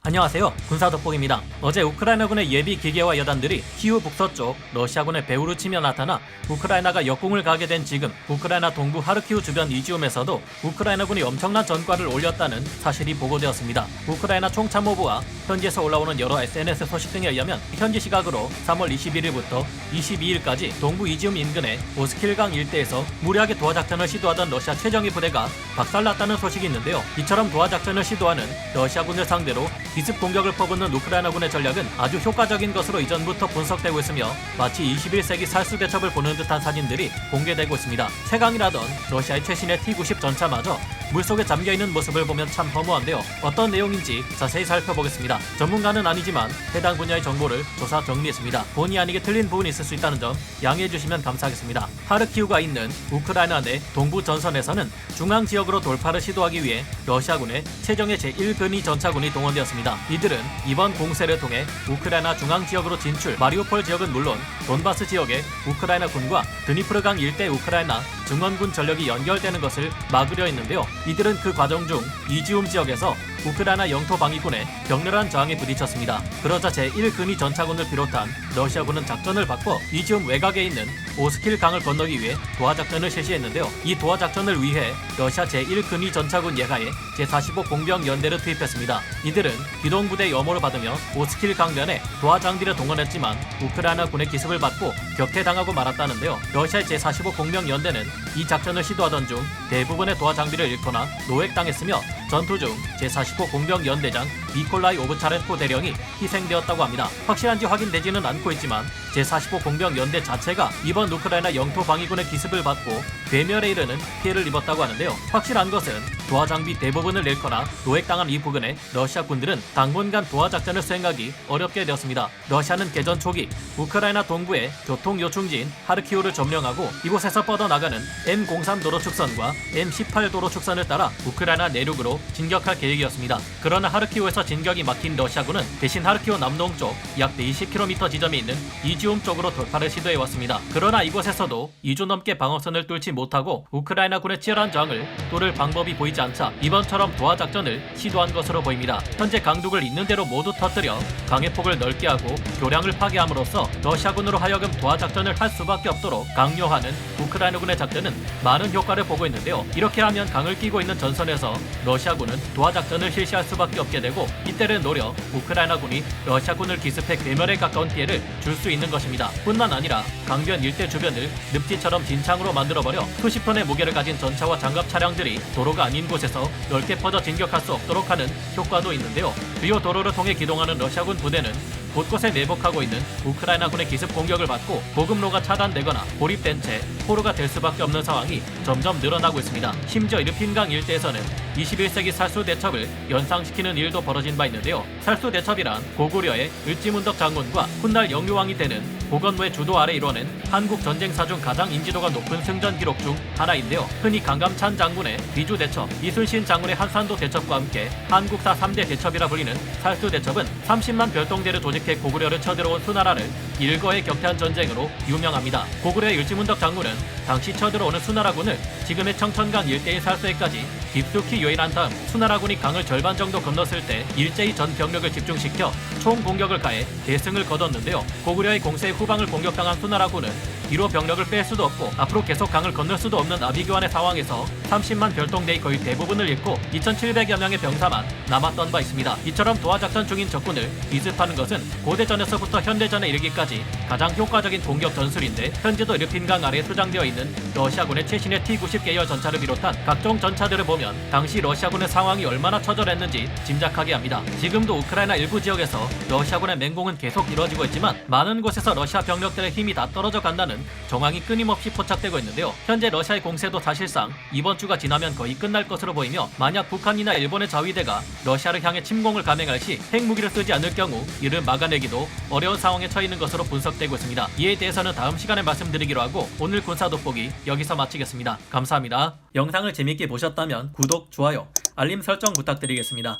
안녕하세요. 군사돋보기입니다. 어제 우크라이나군의 예비 기계화 여단들이 키우 북서쪽 러시아군의 베우르치며 나타나 우크라이나가 역공을 가게 된 지금 우크라이나 동부 하르키우 주변 이지움에서도 우크라이나군이 엄청난 전과를 올렸다는 사실이 보고되었습니다. 우크라이나 총참모부와 현지에서 올라오는 여러 SNS 소식 등에 의하면 현지 시각으로 3월 21일부터 22일까지 동부 이지움 인근의 오스킬강 일대에서 무리하게 도하작전을 시도하던 러시아 최정예 부대가 박살났다는 소식이 있는데요. 이처럼 도하작전을 시도하는 러시아군을 상대로 기습 공격을 퍼붓는 우크라이나군의 전략은 아주 효과적인 것으로 이전부터 분석되고 있으며 마치 21세기 살수 대첩을 보는 듯한 사진들이 공개되고 있습니다. 최강이라던 러시아의 최신의 T-90 전차마저 물속에 잠겨있는 모습을 보면 참 허무한데요. 어떤 내용인지 자세히 살펴보겠습니다. 전문가는 아니지만 해당 분야의 정보를 조사 정리했습니다. 본의 아니게 틀린 부분이 있을 수 있다는 점 양해해 주시면 감사하겠습니다. 하르키우가 있는 우크라이나 내 동부 전선에서는 중앙 지역으로 돌파를 시도하기 위해 러시아군의 최정예 제1근위 전차군이 동원되었습니다. 이들은 이번 공세를 통해 우크라이나 중앙 지역으로 진출, 마리우폴 지역은 물론 돈바스 지역의 우크라이나 군과 드니프르강 일대 우크라이나 증원군 전력이 연결되는 것을 막으려 했는데요. 이들은 그 과정 중 이지움 지역에서 우크라이나 영토 방위군의 격렬한 저항에 부딪혔습니다. 그러자 제1근위 전차군을 비롯한 러시아군은 작전을 바꿔 이지움 외곽에 있는 오스킬 강을 건너기 위해 도하작전을 실시했는데요. 이 도하작전을 위해 러시아 제1근위 전차군 예하에 제45 공병연대를 투입했습니다. 이들은 기동부대 염호를 받으며 오스킬 강변에 도하장비를 동원했지만 우크라이나군의 기습을 받고 격퇴당하고 말았다는데요. 러시아의 제45 공병연대는 이 작전을 시도하던 중 대부분의 도하장비를 잃거나 노획당했으며 전투 중 제45 공병연대장 미콜라이 오브차렌코 대령이 희생되었다고 합니다. 확실한지 확인되지는 않고 있지만 제45 공병연대 자체가 이번 우크라이나 영토 방위군의 기습을 받고 괴멸에 이르는 피해를 입었다고 하는데요. 확실한 것은 도하장비 대부분을 잃거나 노획당한 이 부근에 러시아 군들은 당분간 도하작전을 수행하기 어렵게 되었습니다. 러시아는 개전 초기 우크라이나 동부의 교통요충지인 하르키우를 점령하고 이곳에서 뻗어나가는 M03 도로축선과 M18 도로축선을 따라 우크라이나 내륙으로 진격할 계획이었습니다. 그러나 하르키우에서 진격이 막힌 러시아군은 대신 하르키우 남동쪽 약 20km 지점에 있는 이지움 쪽으로 돌파를 시도해왔습니다. 그러나 이곳에서도 2주 넘게 방어선을 뚫지 못하고 우크라이나군의 치열한 저항을 뚫을 방법이 보이지 않자 이번처럼 도하작전을 시도한 것으로 보입니다. 현재 강둑을 있는 대로 모두 터뜨려 강의 폭을 넓게 하고 교량을 파괴함으로써 러시아군으로 하여금 도하작전을 할 수밖에 없도록 강요하는 우크라이나군의 작전은 많은 효과를 보고 있는데요. 이렇게 하면 강을 끼고 있는 전선에서 러시아군은 도하작전을 실시할 수밖에 없게 되고 이때를 노려 우크라이나군이 러시아군을 기습해 괴멸에 가까운 피해를 줄 수 있는 것입니다. 뿐만 아니라 강변 일대 주변을 늪지처럼 진창으로 만들어버려 수십 톤의 무게를 가진 전차와 장갑 차량들이 도로가 아닌 곳에서 넓게 퍼져 진격할 수 없도록 하는 효과도 있는데요. 주요 도로를 통해 기동하는 러시아군 부대는 곳곳에 내복하고 있는 우크라이나군의 기습 공격을 받고 보급로가 차단되거나 고립된 채 포로가 될 수밖에 없는 상황이 점점 늘어나고 있습니다. 심지어 이르핀강 일대에서는 21세기 살수 대첩을 연상시키는 일도 벌어진 바 있는데요. 살수 대첩이란 고구려의 을지문덕 장군과 훗날 영유왕이 되는 고건무의 주도 아래 이뤄낸 한국 전쟁사 중 가장 인지도가 높은 승전 기록 중 하나인데요. 흔히 강감찬 장군의 비주 대첩, 이순신 장군의 한산도 대첩과 함께 한국사 3대 대첩이라 불리는 살수 대첩은 30만 별동대를 조직해 고구려를 쳐들어온 수나라를 일거에 격퇴한 전쟁으로 유명합니다. 고구려의 을지문덕 장군은 당시 쳐들어오는 수나라군을 지금의 청천강 일대의 살수에까지 깊숙이 요인한 다음 수나라군이 강을 절반 정도 건넜을 때 일제히 전 병력을 집중시켜 총공격을 가해 대승을 거뒀는데요. 고구려의 공세 후방을 공격당한 수나라군은 뒤로 병력을 뺄 수도 없고 앞으로 계속 강을 건널 수도 없는 아비규환의 상황에서 30만 별동대의 거의 대부분을 잃고 2,700여 명의 병사만 남았던 바 있습니다. 이처럼 도하작전 중인 적군을 기습하는 것은 고대전에서부터 현대전에 이르기까지 가장 효과적인 공격 전술인데 현재도 이르핀강 아래에 수장되어 있는 러시아군의 최신의 T-90 계열 전차를 비롯한 각종 전차들을 보면 당시 러시아군의 상황이 얼마나 처절했는지 짐작하게 합니다. 지금도 우크라이나 일부 지역에서 러시아군의 맹공은 계속 이루어지고 있지만 많은 곳에서 러시아 병력들의 힘이 다 떨어져 간다는 정황이 끊임없이 포착되고 있는데요. 현재 러시아의 공세도 사실상 이번 주가 지나면 거의 끝날 것으로 보이며 만약 북한이나 일본의 자위대가 러시아를 향해 침공을 감행할 시 핵무기를 쓰지 않을 경우 이를 막아내기도 어려운 상황에 처해 있는 것으로 분석되고 있습니다. 이에 대해서는 다음 시간에 말씀드리기로 하고 오늘 군사 돋보기 여기서 마치겠습니다. 감사합니다. 영상을 재밌게 보셨다면 구독, 좋아요, 알림 설정 부탁드리겠습니다.